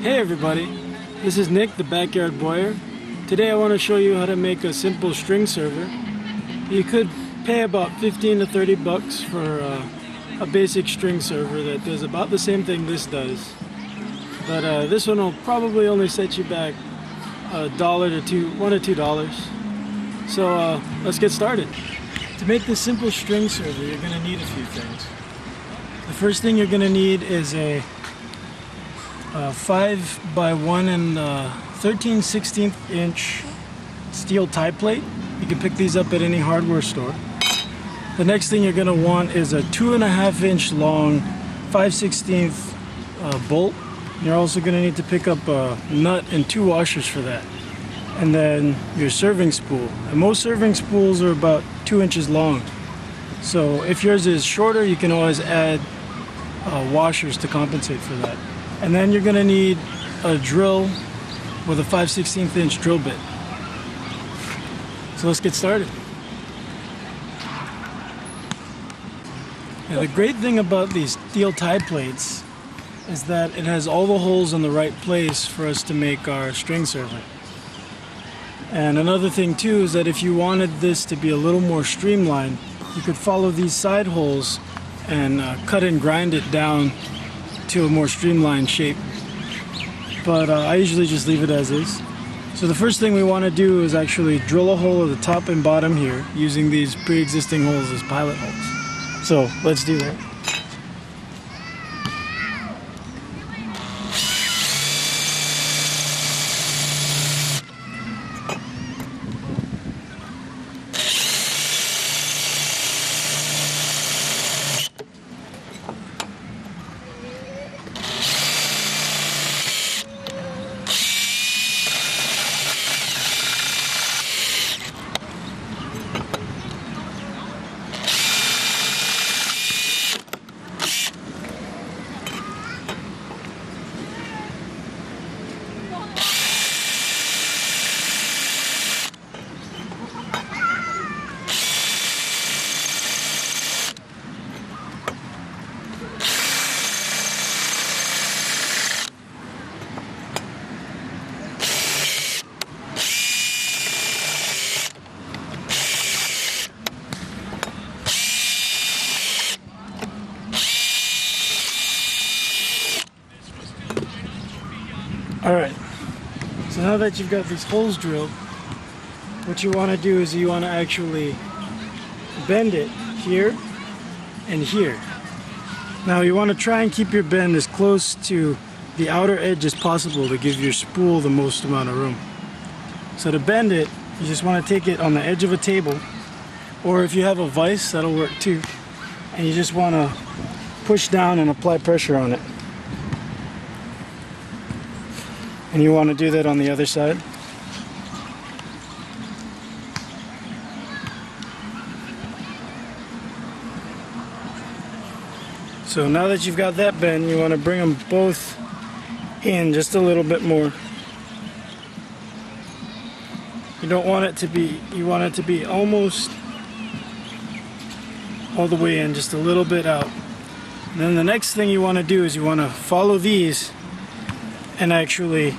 Hey everybody, this is Nick, the Backyard Boyer. Today I want to show you how to make a simple string server. You could pay about 15 to 30 bucks for a basic string server that does about the same thing this does. But this one will probably only set you back $1 to $1 to $2. So let's get started. To make this simple string server, you're going to need a few things. The first thing you're going to need is a 5 by 1 and 13/16 inch steel tie plate. You can pick these up at any hardware store. The next thing you're going to want is a 2.5 inch long 5/16 bolt. You're also going to need to pick up a nut and 2 washers for that. And then your serving spool. And most serving spools are about 2 inches long. So if yours is shorter, you can always add washers to compensate for that. And then you're going to need a drill with a 5/16 inch drill bit. So let's get started. Now, the great thing about these steel tie plates is that it has all the holes in the right place for us to make our string server. And another thing too is that if you wanted this to be a little more streamlined, you could follow these side holes and cut and grind it down to a more streamlined shape. But I usually just leave it as is. So the first thing we want to do is actually drill a hole at the top and bottom here using these pre-existing holes as pilot holes. So let's do that. Alright, so now that you've got these holes drilled, what you want to do is you want to actually bend it here and here. Now you want to try and keep your bend as close to the outer edge as possible to give your spool the most amount of room. So to bend it, you just want to take it on the edge of a table, or if you have a vise, that'll work too, and you just want to push down and apply pressure on it. And you want to do that on the other side. So now that you've got that bend, you want to bring them both in just a little bit more. You don't want it to be, you want it to be almost all the way in, just a little bit out. And then the next thing you want to do is you want to follow these and actually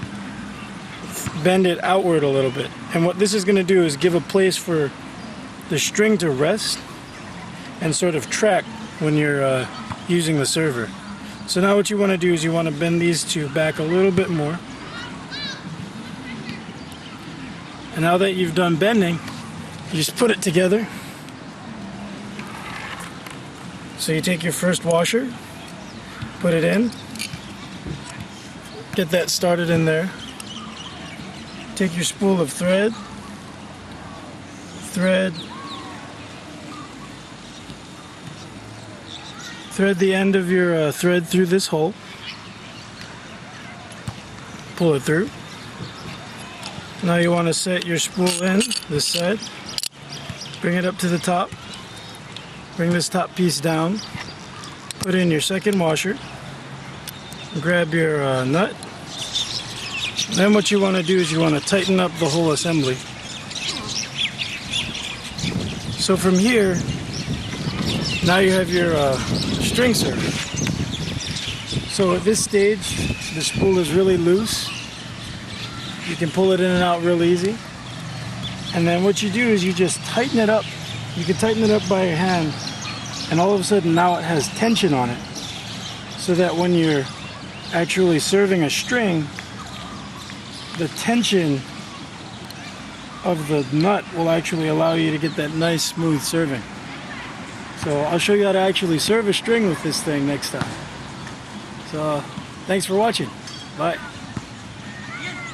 bend it outward a little bit. And what this is going to do is give a place for the string to rest and sort of track when you're using the server. So now what you want to do is you want to bend these two back a little bit more. And now that you've done bending, you just put it together. So you take your first washer, put it in, get that started in there. Take your spool of thread, thread the end of your thread through this hole, pull it through. Now you want to set your spool in this side, bring it up to the top, bring this top piece down, put in your second washer, grab your nut. Then what you want to do is you want to tighten up the whole assembly. So from here, now you have your string server. So at this stage, the spool is really loose. You can pull it in and out real easy. And then what you do is you just tighten it up. You can tighten it up by your hand, and all of a sudden now it has tension on it, so that when you're actually serving a string, the tension of the nut will actually allow you to get that nice smooth serving. So I'll show you how to actually serve a string with this thing next time. So thanks for watching. Bye.